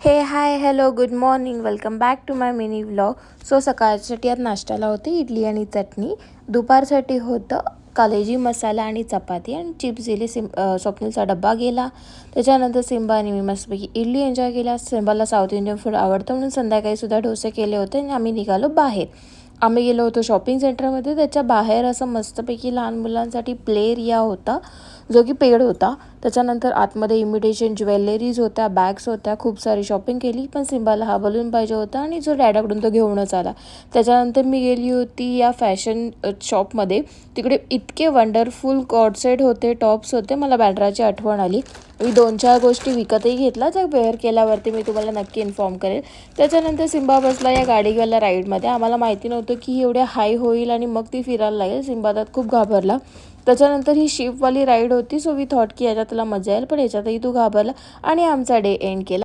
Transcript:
हे hi hello good morning welcome back to my mini vlog. So सकाळसाठी आज नाश्त्याला होती इडली आणि चटणी. दुपारसाठी होतं कलेजी मसाला आणि चपाती आणि चिप्स दिले. स्वप्नीलचा डब्बा गेला. त्याच्यानंतर सिम्बा आणि मी मस्तपैकी इडली एन्जॉय केला. सिम्बाला साऊथ इंडियन फूड आवडतं म्हणून संध्याकाळीसुद्धा डोसे केले होते आणि आम्ही निघालो बाहेर. आम्ही गेलो होतो शॉपिंग सेंटरमध्ये. त्याच्या बाहेर असं मस्तपैकी लहान मुलांसाठी प्ले एरिया होता जो की पेड होता. त्याच्यानंतर आतमध्ये इमिटेशन ज्वेलरीज होत्या, बॅग्स होत्या, खूप सारी शॉपिंग केली. पण सिम्बाला हा बलून पाहिजे होता आणि जो डॅडाकडून तो घेऊनच आला. त्याच्यानंतर मी गेली होती या फॅशन शॉपमध्ये. तिकडे इतके वंडरफुल कॉर्डसेट होते, टॉप्स होते. मला बँड्राची आठवण आली. मी 2-4 गोष्टी विकतही घेतला, ज्या वेअर केल्यावरती मी तुम्हाला नक्की इन्फॉर्म करेल. त्याच्यानंतर सिम्बा बसला या गाडीवाल्या राईडमध्ये. आम्हाला माहिती नव्हतं की ही एवढ्या हाय होईल आणि मग ती फिरायला लागेल. सिम्बा त्यात खूप घाबरला. त्याच्यानंतर ही शिपवाली राईड होती. सो वी थॉट की याच्यात तुला मजा येईल, पण याच्यातही तू घाबरला आणि आमचा डे एंड केला.